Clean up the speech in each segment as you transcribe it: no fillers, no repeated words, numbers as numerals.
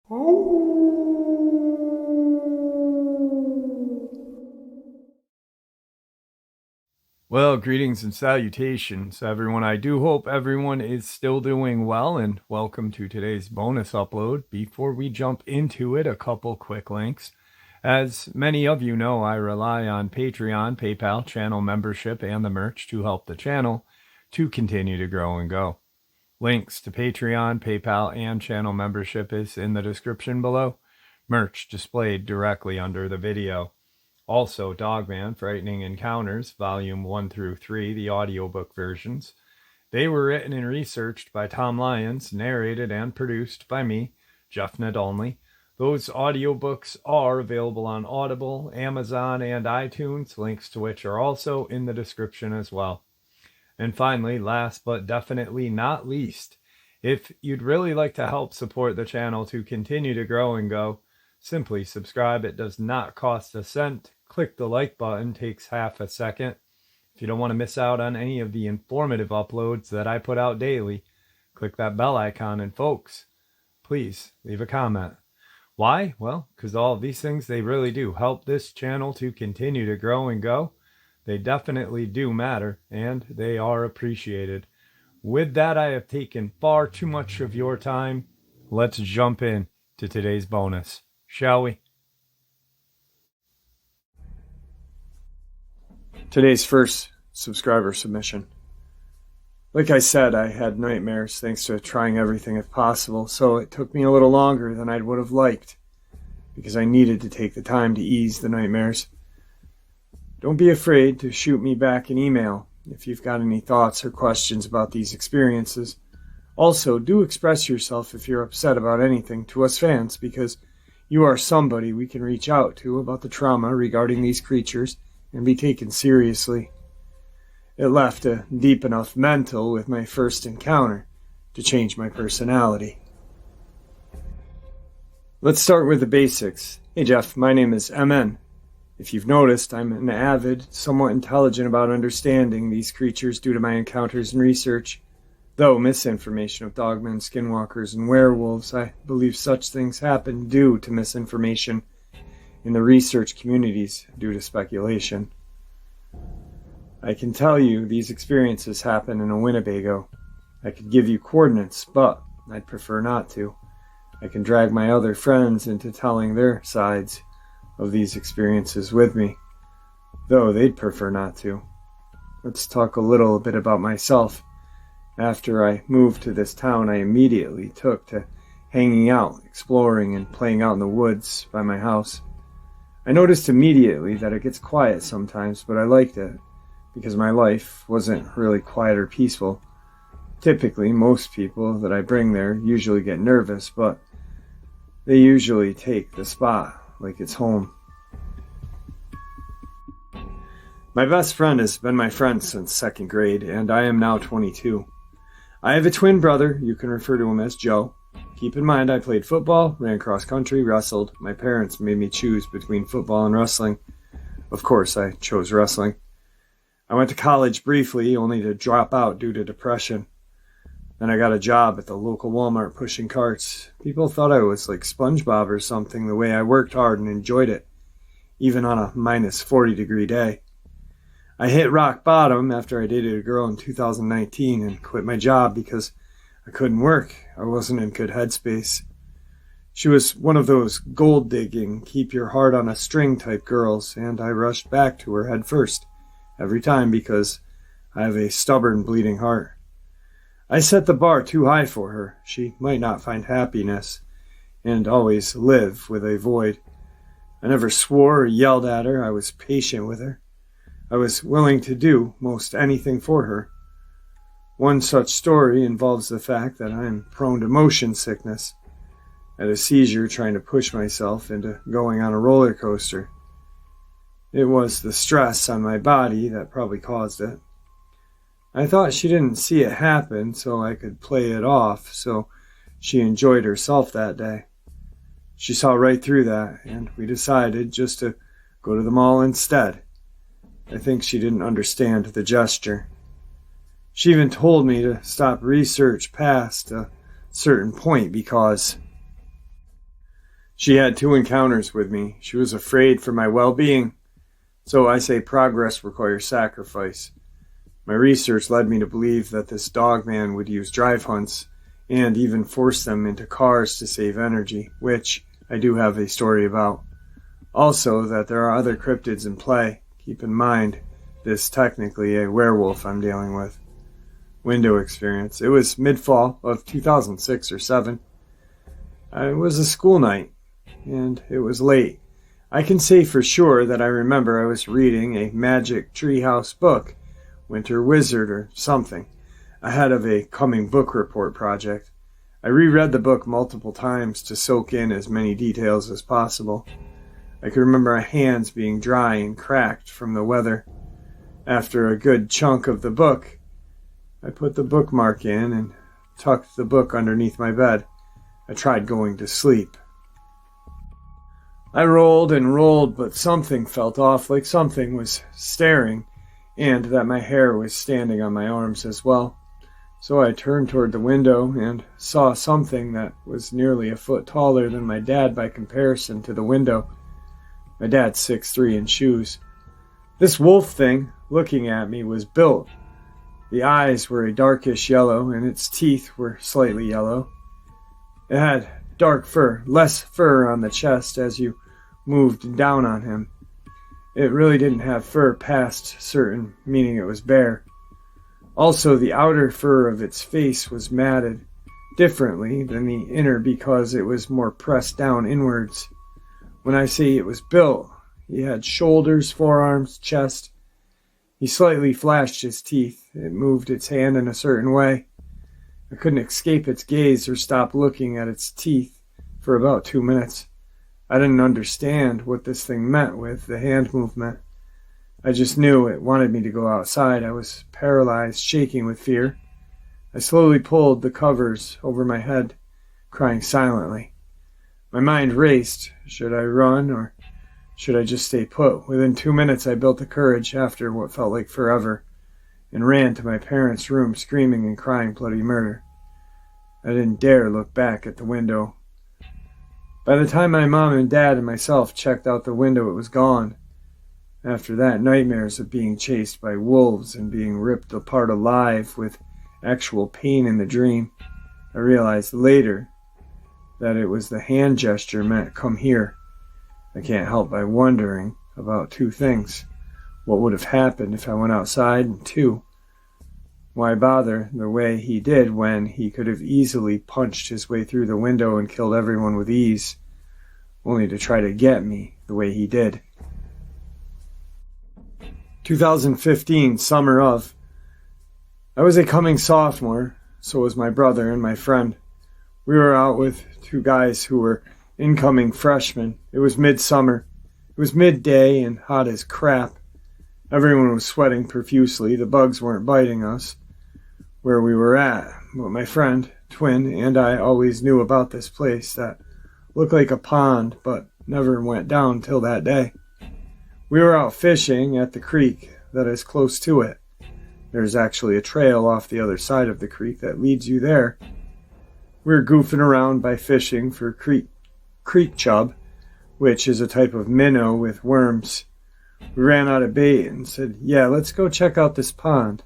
Well, greetings and salutations, everyone. I do hope everyone is still doing well, and welcome to today's bonus upload. Before we jump into it, a couple quick links. As many of you know, I rely on Patreon, PayPal, channel membership, and the merch to help the channel to continue to grow and go. Links to Patreon, PayPal, and channel membership is in the description below. Merch displayed directly under the video. Also, Dogman, Frightening Encounters, Volume 1 through 3, the audiobook versions. They were written and researched by Tom Lyons, narrated and produced by me, Jeff Nadolny. Those audiobooks are available on Audible, Amazon, and iTunes, links to which are also in the description as well. And finally, last but definitely not least, if you'd really like to help support the channel to continue to grow and go, simply subscribe. It does not cost a cent. Click the like button, takes half a second. If you don't want to miss out on any of the informative uploads that I put out daily, click that bell icon, and folks, please leave a comment. Why? Well, because all of these things, they really do help this channel to continue to grow and go. They definitely do matter, and they are appreciated. With that, I have taken far too much of your time. Let's jump in to today's bonus, shall we? Today's first subscriber submission. Like I said, I had nightmares thanks to trying everything if possible, so it took me a little longer than I would have liked because I needed to take the time to ease the nightmares. Don't be afraid to shoot me back an email if you've got any thoughts or questions about these experiences. Also, do express yourself if you're upset about anything to us fans, because you are somebody we can reach out to about the trauma regarding these creatures and be taken seriously. It left a deep enough mental with my first encounter to change my personality. Let's start with the basics. Hey Jeff, my name is MN. If you've noticed, I'm an avid, somewhat intelligent about understanding these creatures due to my encounters and research. Though misinformation of dogmen, skinwalkers, and werewolves, I believe such things happen due to misinformation in the research communities due to speculation. I can tell you these experiences happen in a Winnebago. I could give you coordinates, but I'd prefer not to. I can drag my other friends into telling their sides of these experiences with me, though they'd prefer not to. Let's talk a little bit about myself. After I moved to this town, I immediately took to hanging out, exploring, and playing out in the woods by my house. I noticed immediately that it gets quiet sometimes, but I liked it, because my life wasn't really quiet or peaceful. Typically, most people that I bring there usually get nervous, but they usually take the spot like it's home. My best friend has been my friend since second grade, and I am now 22. I have a twin brother. You can refer to him as Joe. Keep in mind, I played football, ran cross country, wrestled. My parents made me choose between football and wrestling. Of course, I chose wrestling. I went to college briefly, only to drop out due to depression. Then I got a job at the local Walmart pushing carts. People thought I was like SpongeBob or something, the way I worked hard and enjoyed it, even on a minus 40-degree day. I hit rock bottom after I dated a girl in 2019 and quit my job because I couldn't work. I wasn't in good headspace. She was one of those gold-digging, keep your heart on a string type girls, and I rushed back to her head first, every time, because I have a stubborn, bleeding heart. I set the bar too high for her. She might not find happiness, and always live with a void. I never swore or yelled at her. I was patient with her. I was willing to do most anything for her. One such story involves the fact that I am prone to motion sickness. I had a seizure trying to push myself into going on a roller coaster. It was the stress on my body that probably caused it. I thought she didn't see it happen, so I could play it off, so she enjoyed herself that day. She saw right through that, and we decided just to go to the mall instead. I think she didn't understand the gesture. She even told me to stop research past a certain point because She had 2 encounters with me. She was afraid for my well-being. So I say progress requires sacrifice. My research led me to believe that this Dogman would use drive hunts and even force them into cars to save energy, which I do have a story about. Also, that there are other cryptids in play. Keep in mind, this is technically a werewolf I'm dealing with. Window experience. It was mid-fall of 2006 or 7. It was a school night, and it was late. I can say for sure that I remember I was reading a magic treehouse book, Winter Wizard or something, ahead of a coming book report project. I reread the book multiple times to soak in as many details as possible. I could remember my hands being dry and cracked from the weather. After a good chunk of the book, I put the bookmark in and tucked the book underneath my bed. I tried going to sleep. I rolled and rolled, but something felt off, like something was staring, and that my hair was standing on my arms as well. So I turned toward the window and saw something that was nearly a foot taller than my dad by comparison to the window. My dad's 6'3" in shoes. This wolf thing, looking at me, was built. The eyes were a darkish yellow, and its teeth were slightly yellow. It had dark fur, less fur on the chest as you moved down on him. It really didn't have fur past certain, meaning it was bare. Also, the outer fur of its face was matted differently than the inner because it was more pressed down inwards. When I say it was built, he had shoulders, forearms, chest. He slightly flashed his teeth. It moved its hand in a certain way. I couldn't escape its gaze or stop looking at its teeth for about 2 minutes. I didn't understand what this thing meant with the hand movement. I just knew it wanted me to go outside. I was paralyzed, shaking with fear. I slowly pulled the covers over my head, crying silently. My mind raced. Should I run or should I just stay put? Within 2 minutes I built the courage after what felt like forever and ran to my parents' room screaming and crying bloody murder. I didn't dare look back at the window. By the time my mom and dad and myself checked out the window, it was gone. After that, nightmares of being chased by wolves and being ripped apart alive with actual pain in the dream. I realized later that it was the hand gesture meant come here. I can't help by wondering about 2 things. What would have happened if I went outside? And 2, why bother the way he did when he could have easily punched his way through the window and killed everyone with ease, only to try to get me the way he did. 2015, summer of. I was a coming sophomore, so was my brother and my friend. We were out with 2 guys who were incoming freshmen. It was midsummer. It was midday and hot as crap. Everyone was sweating profusely. The bugs weren't biting us where we were at, but my friend, twin, and I always knew about this place that looked like a pond but never went down till that day. We were out fishing at the creek that is close to it. There's actually a trail off the other side of the creek that leads you there. We were goofing around by fishing for creek chub, which is a type of minnow with worms. We ran out of bait and said, yeah, let's go check out this pond.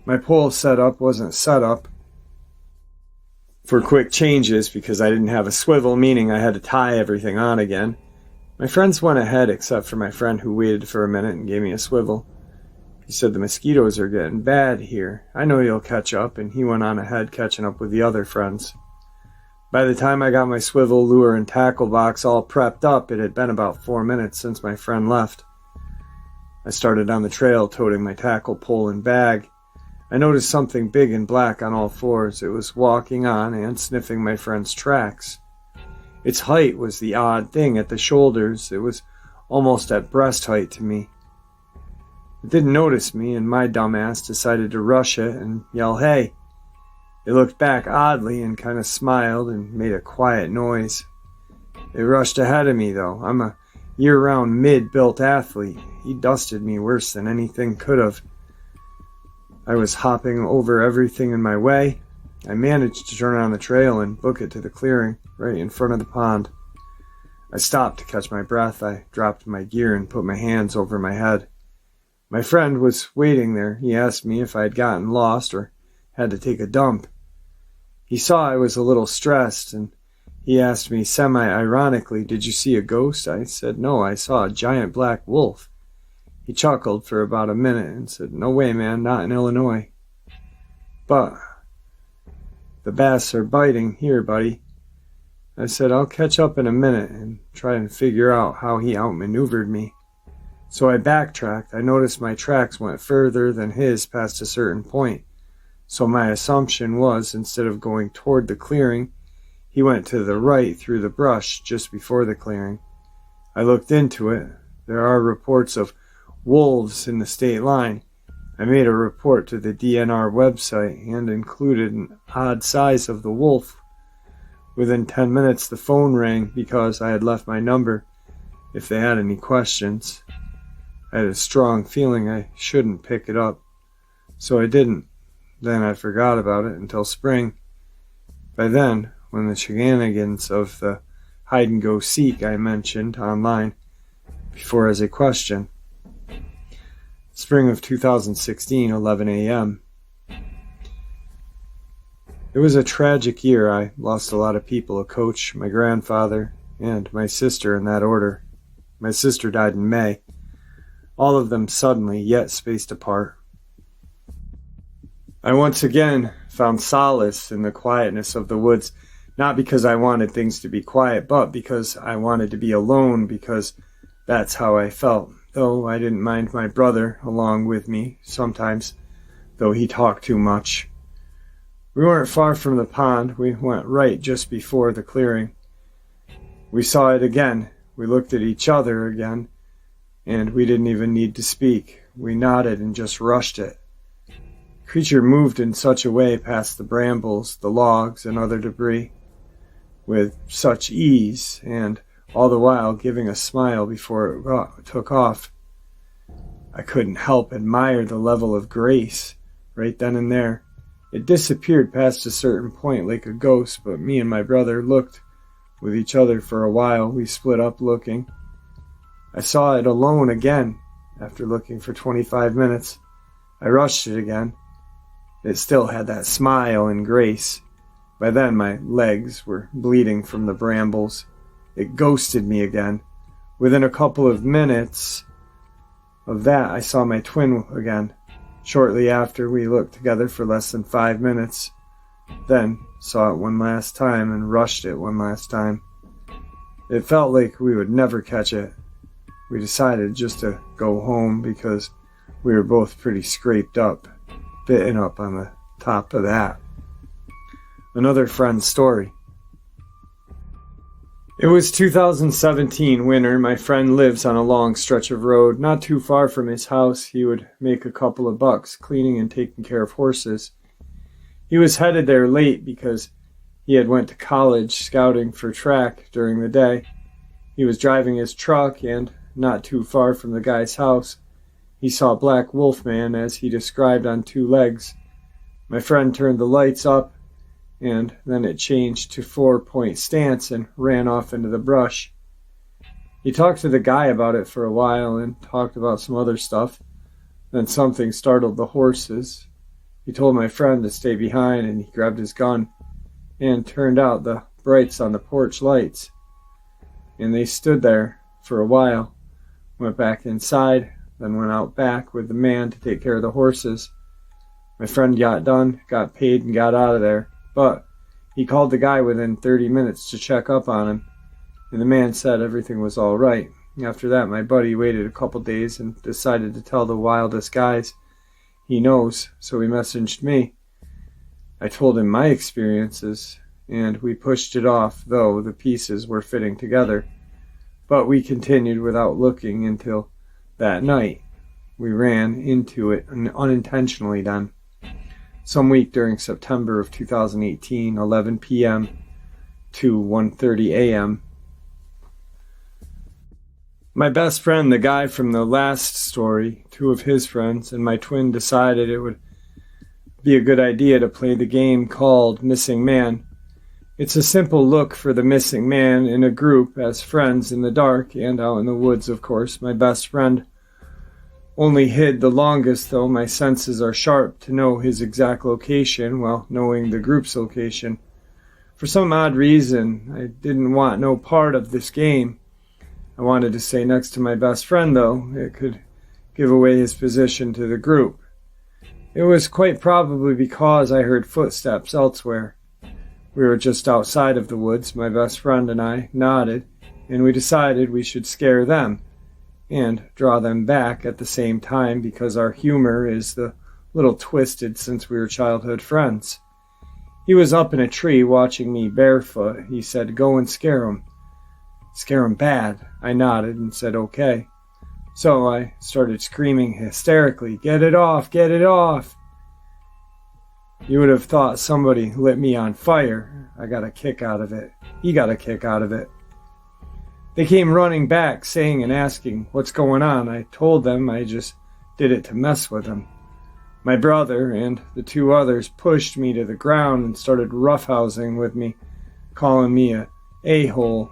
My pole setup wasn't set up for quick changes because I didn't have a swivel, meaning I had to tie everything on again. My friends went ahead except for my friend who waited for a minute and gave me a swivel. He said the mosquitoes are getting bad here. I know you'll catch up, and he went on ahead catching up with the other friends. By the time I got my swivel, lure, and tackle box all prepped up, it had been about 4 minutes since my friend left. I started on the trail toting my tackle pole and bag. I noticed something big and black on all 4s. It was walking on and sniffing my friend's tracks. Its height was the odd thing at the shoulders. It was almost at breast height to me. It didn't notice me, and my dumbass decided to rush it and yell, hey. It looked back oddly and kind of smiled and made a quiet noise. It rushed ahead of me, though. I'm a year-round mid-built athlete. He dusted me worse than anything could have. I was hopping over everything in my way. I managed to turn on the trail and book it to the clearing right in front of the pond. I stopped to catch my breath. I dropped my gear and put my hands over my head. My friend was waiting there. He asked me if I had gotten lost or had to take a dump. He saw I was a little stressed, and he asked me semi-ironically, "Did you see a ghost?" I said, "No, I saw a giant black wolf." He chuckled for about a minute and said, "No way, man, not in Illinois." "But the bass are biting here, buddy." I said, "I'll catch up in a minute and try and figure out how he outmaneuvered me." So I backtracked. I noticed my tracks went further than his past a certain point. So my assumption was, instead of going toward the clearing, he went to the right through the brush just before the clearing. I looked into it. There are reports of wolves in the state line. I made a report to the DNR website and included an odd size of the wolf. Within 10 minutes the phone rang because I had left my number if they had any questions. I had a strong feeling I shouldn't pick it up, so I didn't. Then I forgot about it until spring. By then, when the shenanigans of the hide-and-go-seek I mentioned online before as a question. Spring of 2016, 11 a.m. It was a tragic year. I lost a lot of people, a coach, my grandfather, and my sister in that order. My sister died in May. All of them suddenly, yet spaced apart. I once again found solace in the quietness of the woods, not because I wanted things to be quiet, but because I wanted to be alone, because that's how I felt. Though I didn't mind my brother along with me sometimes, though he talked too much. We weren't far from the pond. We went right just before the clearing. We saw it again. We looked at each other again, and we didn't even need to speak. We nodded and just rushed it. The creature moved in such a way past the brambles, the logs, and other debris, with such ease, and all the while giving a smile before it took off. I couldn't help admire the level of grace right then and there. It disappeared past a certain point like a ghost, but me and my brother looked with each other for a while. We split up looking. I saw it alone again after looking for 25 minutes. I rushed it again. It still had that smile and grace. By then my legs were bleeding from the brambles. It ghosted me again. Within a couple of minutes of that, I saw my twin again. Shortly after, we looked together for less than 5 minutes, then saw it one last time and rushed it one last time. It felt like we would never catch it. We decided just to go home because we were both pretty scraped up, bitten up on the top of that. Another friend's story. It was 2017 winter. My friend lives on a long stretch of road. Not too far from his house, he would make a couple of bucks cleaning and taking care of horses. He was headed there late because he had went to college scouting for track during the day. He was driving his truck, and not too far from the guy's house, he saw Black Wolfman as he described on 2 legs. My friend turned the lights up, and then it changed to 4-point stance and ran off into the brush. He talked to the guy about it for a while and talked about some other stuff. Then something startled the horses. He told my friend to stay behind, and he grabbed his gun and turned out the brights on the porch lights. And they stood there for a while, went back inside, then went out back with the man to take care of the horses. My friend got done, got paid, and got out of there. But he called the guy within 30 minutes to check up on him, and the man said everything was all right. After that, my buddy waited a couple days and decided to tell the wildest guys he knows, so he messaged me. I told him my experiences, and we pushed it off, though the pieces were fitting together. But we continued without looking until that night. We ran into it unintentionally then. Some week during September of 2018, 11 p.m. to 1:30 a.m. My best friend, the guy from the last story, 2 of his friends, and my twin decided it would be a good idea to play the game called Missing Man. It's a simple look for the missing man in a group as friends in the dark and out in the woods, of course. My best friend only hid the longest, though my senses are sharp to know his exact location while knowing the group's location. For some odd reason, I didn't want no part of this game. I wanted to stay next to my best friend, though. It could give away his position to the group. It was quite probably because I heard footsteps elsewhere. We were just outside of the woods, my best friend and I nodded, and we decided we should scare them and draw them back at the same time because our humor is a little twisted since we were childhood friends. He was up in a tree watching me barefoot. He said, "Go and scare 'em." "Scare 'em bad." I nodded and said, "Okay." So I started screaming hysterically, "Get it off! Get it off!" You would have thought somebody lit me on fire. I got a kick out of it. He got a kick out of it. They came running back, saying and asking, "What's going on?" I told them I just did it to mess with them. My brother and the two others pushed me to the ground and started roughhousing with me, calling me a a-hole.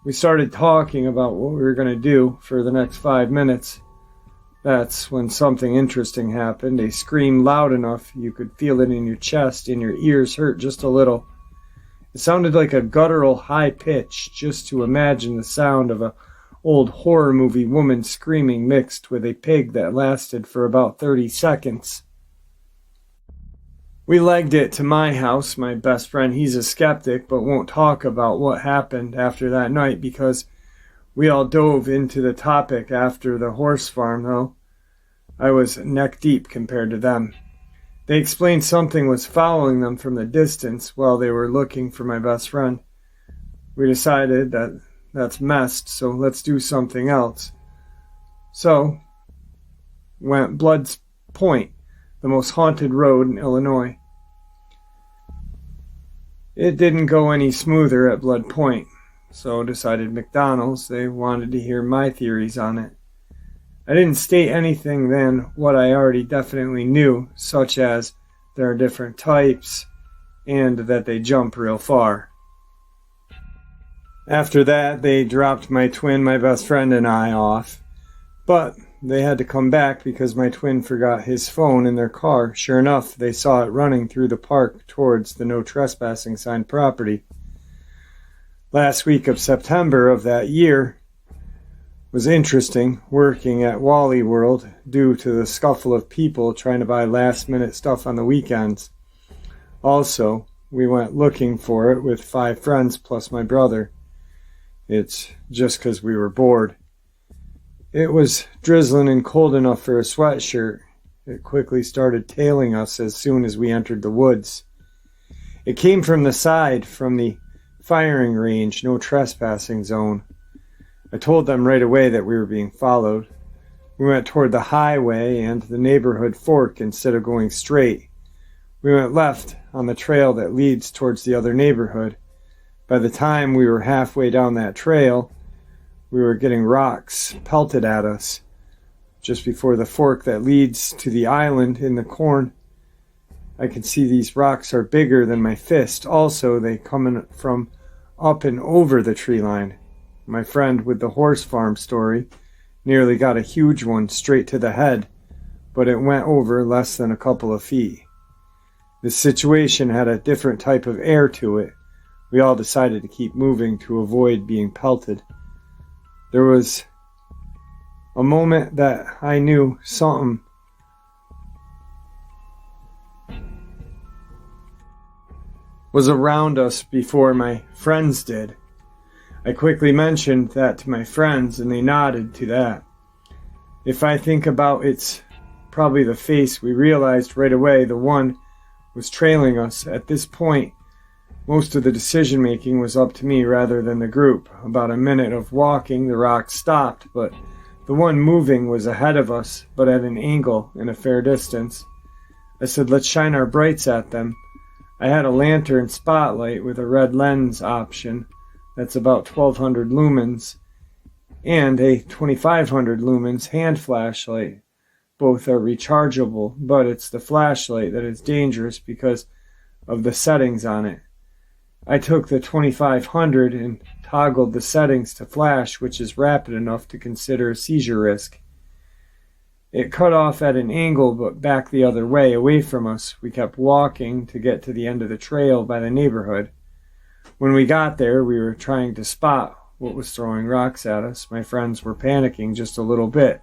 We started talking about what we were going to do for the next 5 minutes. That's when something interesting happened. They screamed loud enough you could feel it in your chest and your ears hurt just a little. It sounded like a guttural high pitch, just to imagine the sound of a old horror movie woman screaming mixed with a pig that lasted for about 30 seconds. We legged it to my house. My best friend, he's a skeptic, but won't talk about what happened after that night because we all dove into the topic after the horse farm, though. I was neck deep compared to them. They explained something was following them from the distance while they were looking for my best friend. We decided that that's messed, so let's do something else. So, went Blood's Point, the most haunted road in Illinois. It didn't go any smoother at Blood Point, so decided McDonald's they wanted to hear my theories on it. I didn't state anything than what I already definitely knew, such as there are different types and that they jump real far. After that, they dropped my twin, my best friend, and I off, but they had to come back because my twin forgot his phone in their car. Sure enough, they saw it running through the park towards the no trespassing sign property. Last week of September of that year was interesting, working at Wally World due to the scuffle of people trying to buy last-minute stuff on the weekends. Also, we went looking for it with 5 friends plus my brother. It's just 'cause we were bored. It was drizzling and cold enough for a sweatshirt. It quickly started tailing us as soon as we entered the woods. It came from the side, from the firing range, no trespassing zone. I told them right away that we were being followed. We went toward the highway and the neighborhood fork instead of going straight. We went left on the trail that leads towards the other neighborhood. By the time we were halfway down that trail, we were getting rocks pelted at us. Just before the fork that leads to the island in the corn, I can see these rocks are bigger than my fist. Also, they come from up and over the tree line. My friend with the horse farm story nearly got a huge one straight to the head, but it went over less than a couple of feet. This situation had a different type of air to it. We all decided to keep moving to avoid being pelted. There was a moment that I knew something was around us before my friends did. I quickly mentioned that to my friends, and they nodded to that. If I think about it's probably the face, we realized right away the one was trailing us. At this point, most of the decision-making was up to me rather than the group. About a minute of walking, the rock stopped, but the one moving was ahead of us, but at an angle and a fair distance. I said, "Let's shine our brights at them." I had a lantern spotlight with a red lens option. That's about 1200 lumens, and a 2500 lumens hand flashlight. Both are rechargeable, but it's the flashlight that is dangerous because of the settings on it. I took the 2500 and toggled the settings to flash, which is rapid enough to consider a seizure risk. It cut off at an angle but back the other way, away from us. We kept walking to get to the end of the trail by the neighborhood. When we got there, we were trying to spot what was throwing rocks at us. My friends were panicking just a little bit,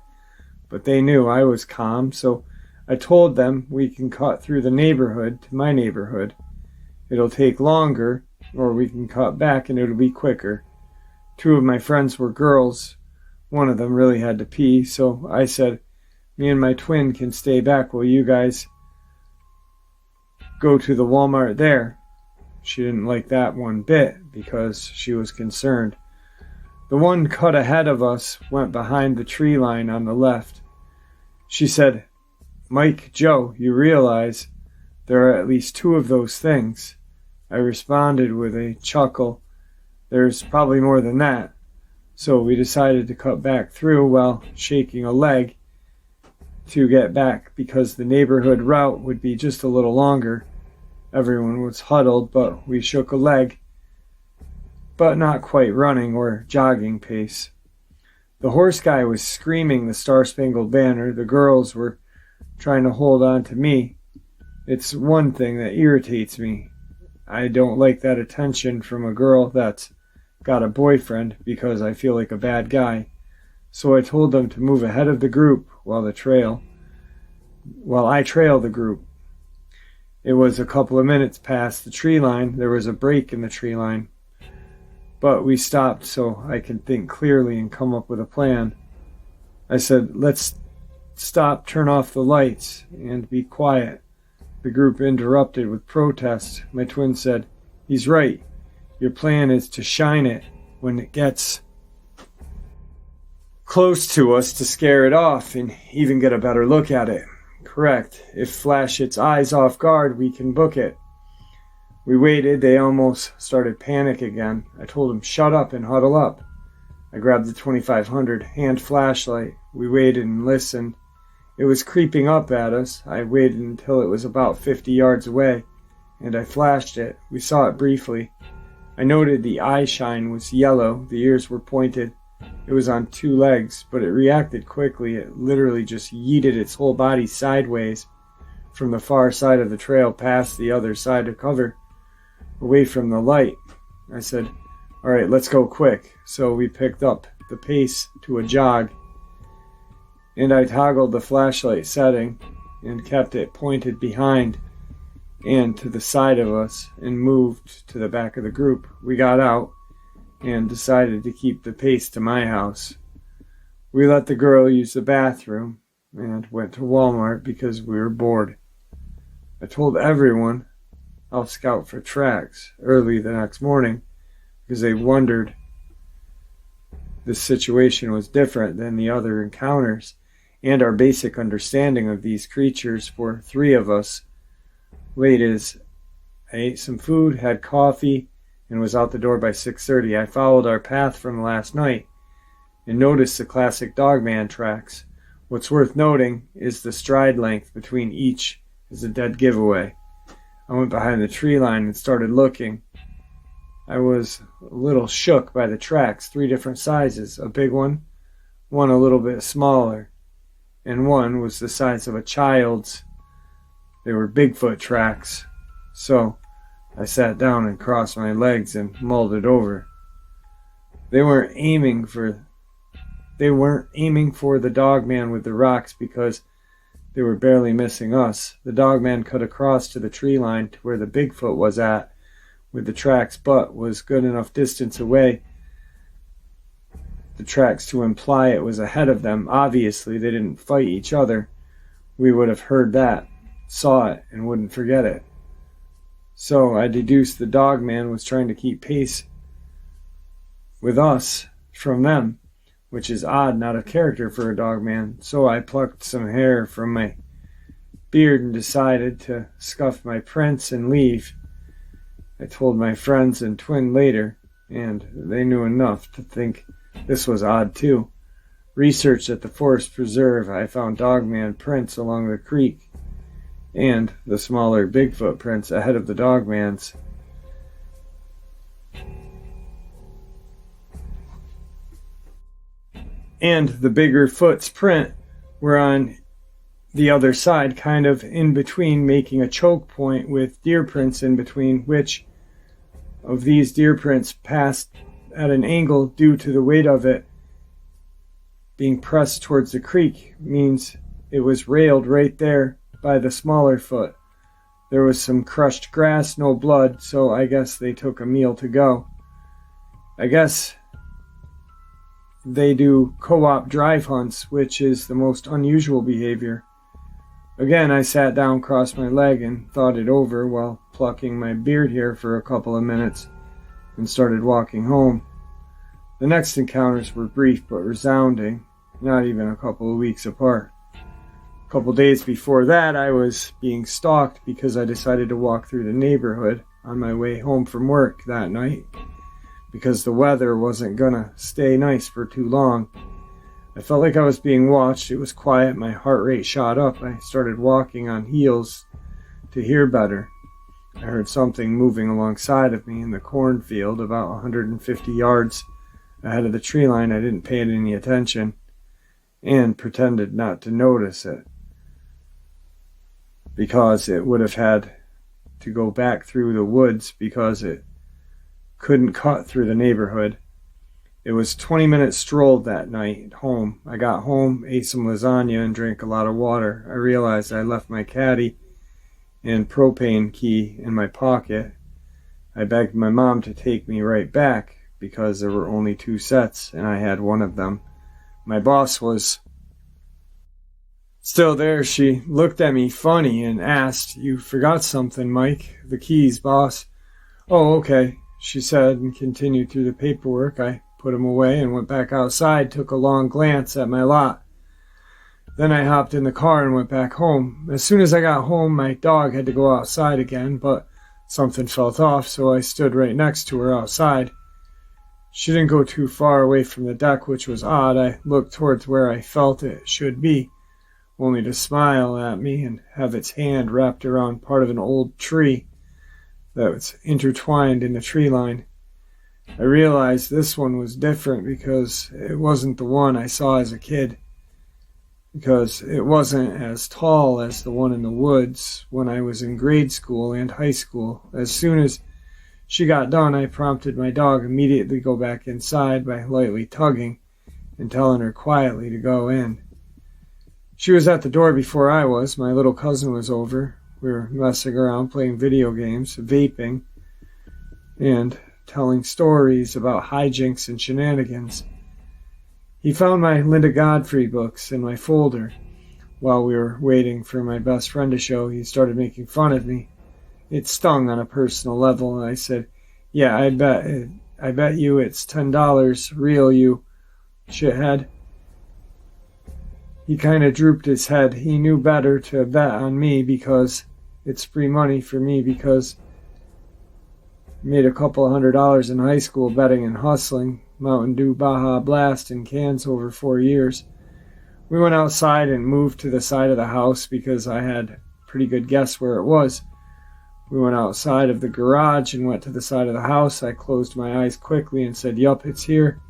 but they knew I was calm, so I told them we can cut through the neighborhood to my neighborhood. It'll take longer, or we can cut back and it'll be quicker. Two of my friends were girls. One of them really had to pee, so I said, me and my twin can stay back while you guys go to the Walmart there. She didn't like that one bit because she was concerned. The one cut ahead of us went behind the tree line on the left. She said, Mike, Joe, you realize there are at least two of those things. I responded with a chuckle. There's probably more than that. So we decided to cut back through while shaking a leg to get back because the neighborhood route would be just a little longer. Everyone was huddled, but we shook a leg, but not quite running or jogging pace. The horse guy was screaming the Star-Spangled Banner. The girls were trying to hold on to me. It's one thing that irritates me. I don't like that attention from a girl that's got a boyfriend because I feel like a bad guy. So I told them to move ahead of the group while I trail the group. It was a couple of minutes past the tree line. There was a break in the tree line. But we stopped so I can think clearly and come up with a plan. I said, let's stop, turn off the lights, and be quiet. The group interrupted with protest. My twin said, he's right. Your plan is to shine it when it gets close to us to scare it off and even get a better look at it. Correct. If flash its eyes off guard, we can book it. We waited. They almost started panic again. I told them, shut up and huddle up. I grabbed the 2500 hand flashlight. We waited and listened. It was creeping up at us. I waited until it was about 50 yards away, and I flashed it. We saw it briefly. I noted the eye shine was yellow. The ears were pointed. It was on two legs, but it reacted quickly. It literally just yeeted its whole body sideways from the far side of the trail past the other side of cover, away from the light. I said, all right, let's go quick. So we picked up the pace to a jog, and I toggled the flashlight setting and kept it pointed behind and to the side of us and moved to the back of the group. We got out and decided to keep the pace to my house. We let the girl use the bathroom and went to Walmart because we were bored. I told everyone I'll scout for tracks early the next morning because they wondered this situation was different than the other encounters and our basic understanding of these creatures for three of us. Late as I ate some food, had coffee, and was out the door by 6:30. I followed our path from last night and noticed the classic Dogman tracks. What's worth noting is the stride length between each is a dead giveaway. I went behind the tree line and started looking. I was a little shook by the tracks, 3 different sizes, a big one a little bit smaller, and one was the size of a child's. They were Bigfoot tracks. So I sat down and crossed my legs and mulled it over. They weren't aiming for the Dogman with the rocks because they were barely missing us. The Dogman cut across to the tree line to where the Bigfoot was at with the tracks, but was good enough distance away, the tracks, to imply it was ahead of them. Obviously, they didn't fight each other. We would have heard that, saw it, and wouldn't forget it. So I deduced the Dogman was trying to keep pace with us from them, which is odd, not a character for a Dogman. So I plucked some hair from my beard and decided to scuff my prints and leave. I told my friends and twin later, and they knew enough to think this was odd too. Researched at the Forest Preserve, I found Dogman prints along the creek and the smaller Bigfoot prints ahead of the Dogman's. and the bigger foot's print were on the other side, kind of in between, making a choke point with deer prints in between, which of these deer prints passed at an angle due to the weight of it being pressed towards the creek, means it was railed right there by the smaller foot. There was some crushed grass, no blood, so I guess they took a meal to go. I guess they do co-op drive hunts, which is the most unusual behavior. Again, I sat down, crossed my leg, and thought it over while plucking my beard hair for a couple of minutes and started walking home. The next encounters were brief but resounding, not even a couple of weeks apart. A couple days before that, I was being stalked because I decided to walk through the neighborhood on my way home from work that night, because the weather wasn't gonna stay nice for too long. I felt like I was being watched. It was quiet. My heart rate shot up. I started walking on heels to hear better. I heard something moving alongside of me in the cornfield about 150 yards ahead of the tree line. I didn't pay it any attention and pretended not to notice it, because it would have had to go back through the woods because it couldn't cut through the neighborhood. It was 20-minute stroll that night home. I got home, ate some lasagna, and drank a lot of water. I realized I left my caddy and propane key in my pocket. I begged my mom to take me right back because there were only 2 sets and I had one of them. My boss was still there. She looked at me funny and asked, "You forgot something, Mike." "The keys, boss." "Oh, okay," she said, and continued through the paperwork. I put them away and went back outside, took a long glance at my lot. Then I hopped in the car and went back home. As soon as I got home, my dog had to go outside again, but something felt off, so I stood right next to her outside. She didn't go too far away from the deck, which was odd. I looked towards where I felt it should be, only to smile at me and have its hand wrapped around part of an old tree that was intertwined in the tree line. I realized this one was different because it wasn't the one I saw as a kid, because it wasn't as tall as the one in the woods when I was in grade school and high school. As soon as she got done, I prompted my dog immediately go back inside by lightly tugging and telling her quietly to go in. She was at the door before I was. My little cousin was over. We were messing around, playing video games, vaping, and telling stories about hijinks and shenanigans. He found my Linda Godfrey books in my folder. While we were waiting for my best friend to show, he started making fun of me. It stung on a personal level, and I said, "Yeah, I bet you it's $10 real, you shithead." He kind of drooped his head. He knew better to bet on me because it's free money for me, because I made a couple $100 in high school betting and hustling Mountain Dew Baja Blast in cans over 4 years. We went outside and moved to the side of the house because I had a pretty good guess where it was. We went outside of the garage and went to the side of the house. I closed my eyes quickly and said, "Yup, it's here."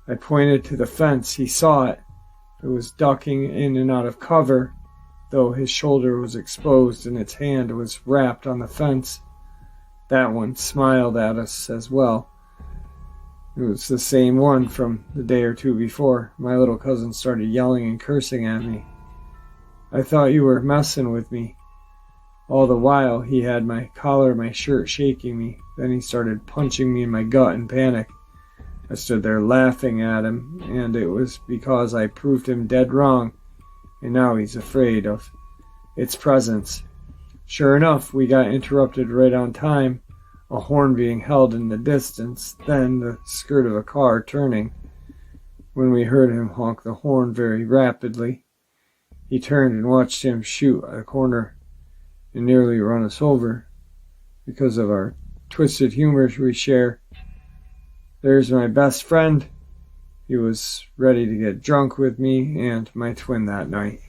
I pointed to the fence. He saw it. It was ducking in and out of cover, though his shoulder was exposed and its hand was wrapped on the fence. That one smiled at us as well. It was the same one from the day or two before. My little cousin started yelling and cursing at me. "I thought you were messing with me." All the while, he had my collar of my shirt shaking me. Then he started punching me in my gut in panic. I stood there laughing at him, and it was because I proved him dead wrong, and now he's afraid of its presence. Sure enough, we got interrupted right on time, a horn being held in the distance, then the skirt of a car turning. When we heard him honk the horn very rapidly, he turned and watched him shoot a corner and nearly run us over. Because of our twisted humor we share, there's my best friend. He was ready to get drunk with me and my twin that night.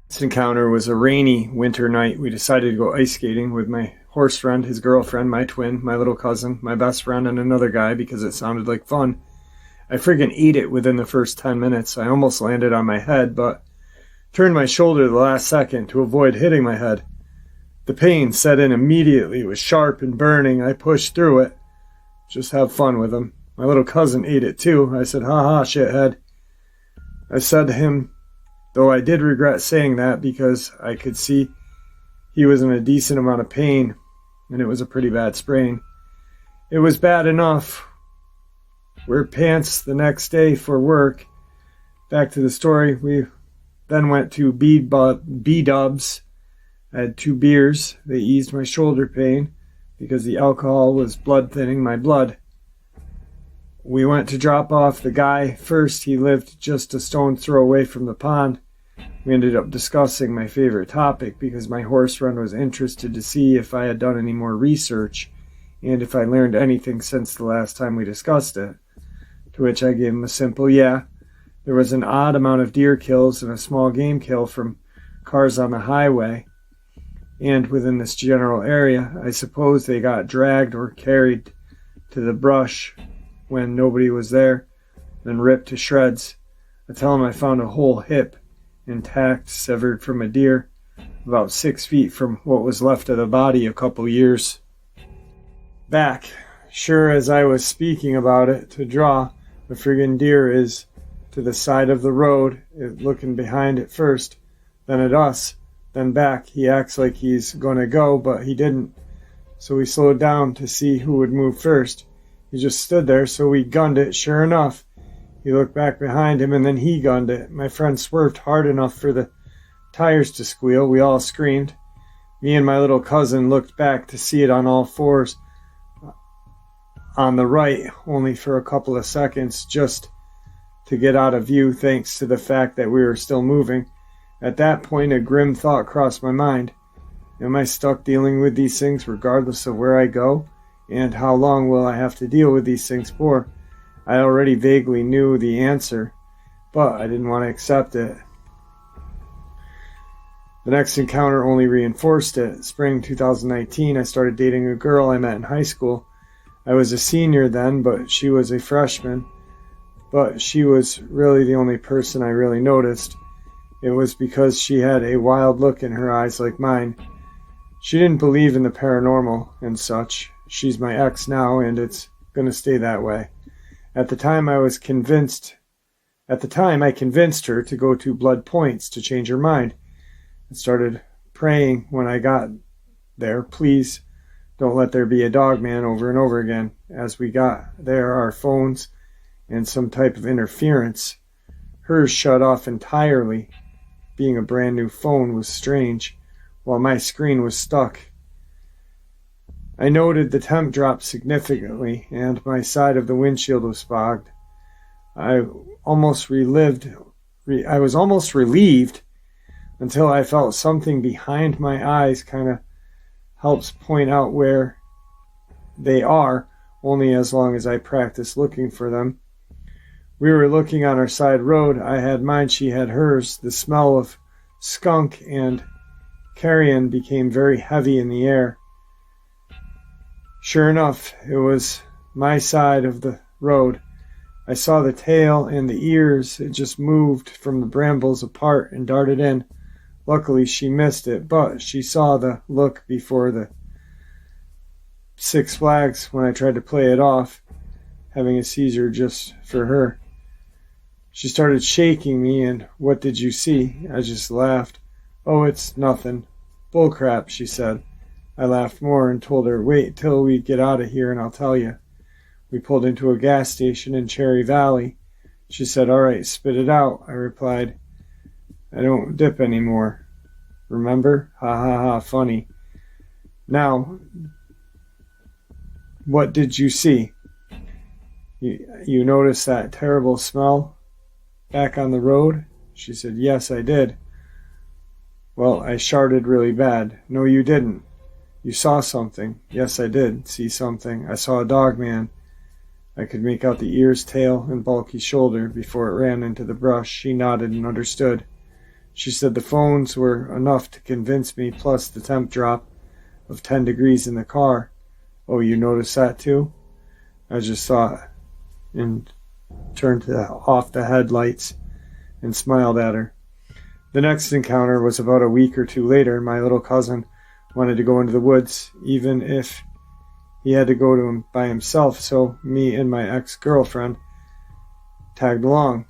This encounter was a rainy winter night. We decided to go ice skating with my horse friend, his girlfriend, my twin, my little cousin, my best friend, and another guy because it sounded like fun. I friggin' ate it within the first 10 minutes. I almost landed on my head, but turned my shoulder the last second to avoid hitting my head. The pain set in immediately. It was sharp and burning. I pushed through it. Just have fun with him. My little cousin ate it too. I said, ha ha, shithead. I said to him, though I did regret saying that because I could see he was in a decent amount of pain, and it was a pretty bad sprain. It was bad enough. Wear pants the next day for work. Back to the story. We then went to B-Dubs. I had 2 beers. They eased my shoulder pain because the alcohol was blood thinning my blood. We went to drop off the guy first. He lived just a stone's throw away from the pond. We ended up discussing my favorite topic because my horse friend was interested to see if I had done any more research and if I learned anything since the last time we discussed it. To which I gave him a simple yeah. There was an odd amount of deer kills and a small game kill from cars on the highway. And within this general area, I suppose they got dragged or carried to the brush when nobody was there, then ripped to shreds. I tell him I found a whole hip intact, severed from a deer, about 6 feet from what was left of the body a couple years back. Sure, as I was speaking about it, to draw, the friggin' deer is to the side of the road, looking behind it first, then at us, then back. He acts like he's gonna go, but he didn't. So we slowed down to see who would move first. He just stood there, so we gunned it. Sure enough, he looked back behind him, and then he gunned it. My friend swerved hard enough for the tires to squeal. We all screamed. Me and my little cousin looked back to see it on all fours on the right, only for a couple of seconds, just to get out of view, thanks to the fact that we were still moving. At that point, a grim thought crossed my mind. Am I stuck dealing with these things regardless of where I go? And how long will I have to deal with these things for? I already vaguely knew the answer, but I didn't want to accept it. The next encounter only reinforced it. Spring 2019, I started dating a girl I met in high school. I was a senior then, but she was a freshman. But she was really the only person I really noticed. It was because she had a wild look in her eyes like mine. She didn't believe in the paranormal and such. She's my ex now, and it's gonna stay that way. At the time, I convinced her to go to Blood Points to change her mind. I started praying when I got there, please don't let there be a Dogman, over and over again. As we got there, our phones and some type of interference. Hers shut off entirely. Being a brand new phone was strange, while my screen was stuck. I noted the temp dropped significantly, and my side of the windshield was fogged. I was almost relieved until I felt something behind my eyes kind of helps point out where they are, only as long as I practice looking for them. We were looking on our side road. I had mine, she had hers. The smell of skunk and carrion became very heavy in the air. Sure enough, it was my side of the road. I saw the tail and the ears. It just moved from the brambles apart and darted in. Luckily, she missed it, but she saw the look before the Six Flags when I tried to play it off, having a seizure just for her. She started shaking me, and what did you see? I just laughed. Oh, it's nothing. Bullcrap, she said. I laughed more and told her, wait till we get out of here and I'll tell you. We pulled into a gas station in Cherry Valley. She said, all right, spit it out. I replied, I don't dip anymore. Remember? Ha ha ha, funny. Now, what did you see? You noticed that terrible smell back on the road? She said, yes, I did. Well, I sharted really bad. No, you didn't. You saw something. Yes, I did see something. I saw a Dogman. I could make out the ears, tail, and bulky shoulder before it ran into the brush. She nodded and understood. She said the phones were enough to convince me, plus the temp drop of 10 degrees in the car. Oh, you noticed that too? I just saw it. And turned off the headlights, and smiled at her. The next encounter was about a week or two later. My little cousin wanted to go into the woods, even if he had to go to him by himself, so me and my ex-girlfriend tagged along.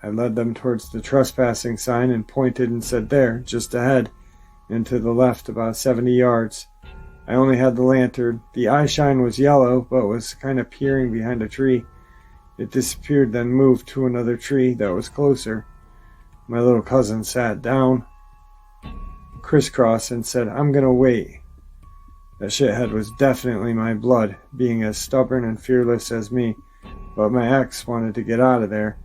I led them towards the trespassing sign and pointed and said, "There, just ahead, and to the left about 70 yards. I only had the lantern. The eye shine was yellow, but was kind of peering behind a tree. It disappeared, then moved to another tree that was closer. My little cousin sat down, crisscross, and said, "I'm gonna wait." That shithead was definitely my blood, being as stubborn and fearless as me, but my ex wanted to get out of there.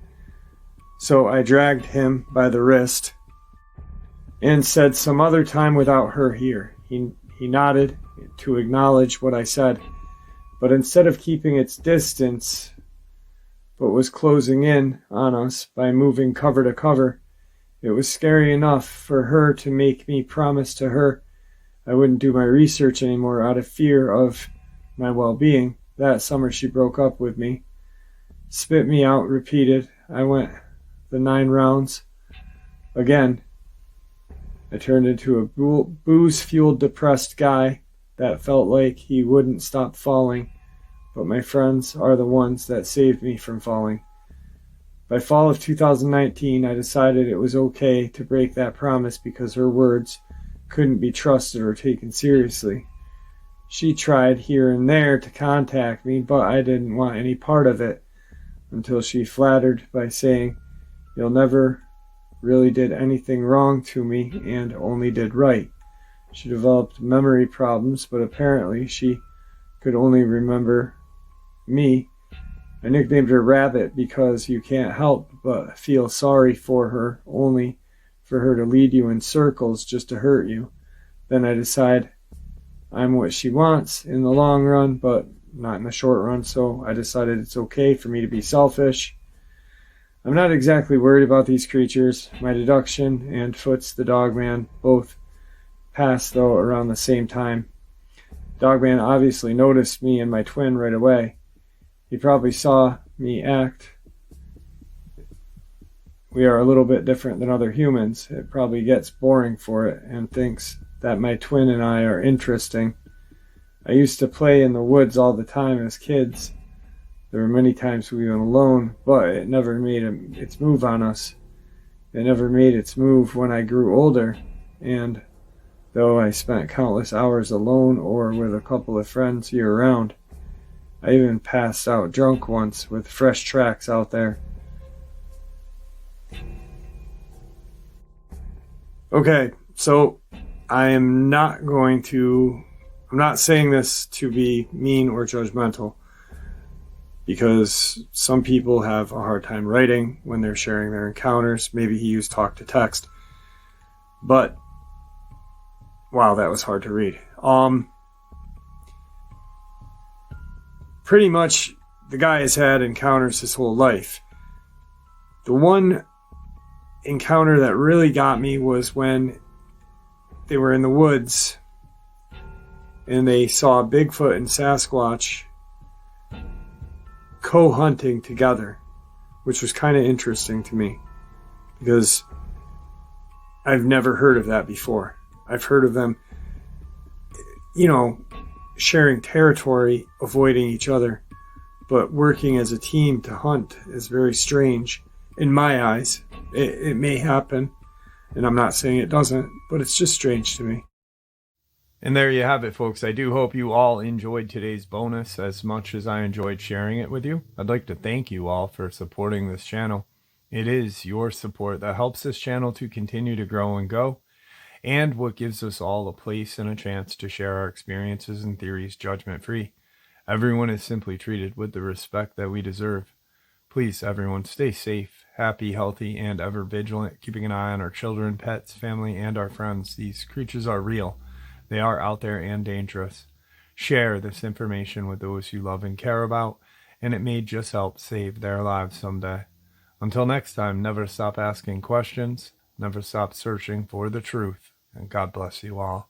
So I dragged him by the wrist and said, "Some other time without her here." He nodded to acknowledge what I said, but instead of keeping its distance, but was closing in on us by moving cover to cover. It was scary enough for her to make me promise to her I wouldn't do my research anymore out of fear of my well-being. That summer she broke up with me, spit me out, repeated. I went the 9 rounds. Again, I turned into a booze-fueled, depressed guy that felt like he wouldn't stop falling, but my friends are the ones that saved me from falling. By fall of 2019, I decided it was okay to break that promise because her words couldn't be trusted or taken seriously. She tried here and there to contact me, but I didn't want any part of it until she flattered by saying, "You'll never really did anything wrong to me and only did right." She developed memory problems, but apparently she could only remember me. I nicknamed her Rabbit because you can't help but feel sorry for her, only for her to lead you in circles just to hurt you. Then I decide I'm what she wants in the long run, but not in the short run, so I decided it's okay for me to be selfish. I'm not exactly worried about these creatures. My deduction and Foots the Dogman both passed, though, around the same time. Dogman obviously noticed me and my twin right away. He probably saw me act. We are a little bit different than other humans. It probably gets boring for it and thinks that my twin and I are interesting. I used to play in the woods all the time as kids. There were many times we went alone, but it never made its move on us. It never made its move when I grew older, and though I spent countless hours alone or with a couple of friends year-round, I even passed out drunk once with fresh tracks out there. Okay, so I'm not saying this to be mean or judgmental, because some people have a hard time writing when they're sharing their encounters. Maybe he used talk to text. But, wow, that was hard to read. Pretty much, the guy has had encounters his whole life. The one encounter that really got me was when they were in the woods and they saw Bigfoot and Sasquatch co-hunting together, which was kind of interesting to me because I've never heard of that before. I've heard of them, sharing territory, avoiding each other, but working as a team to hunt is very strange in my eyes. It may happen, and I'm not saying it doesn't, but it's just strange to me. And there you have it, folks. I do hope you all enjoyed today's bonus as much as I enjoyed sharing it with you. I'd like to thank you all for supporting this channel. It is your support that helps this channel to continue to grow and go, and what gives us all a place and a chance to share our experiences and theories judgment-free. Everyone is simply treated with the respect that we deserve. Please, everyone, stay safe, happy, healthy, and ever vigilant, keeping an eye on our children, pets, family, and our friends. These creatures are real. They are out there and dangerous. Share this information with those you love and care about, and it may just help save their lives someday. Until next time, never stop asking questions, never stop searching for the truth, and God bless you all.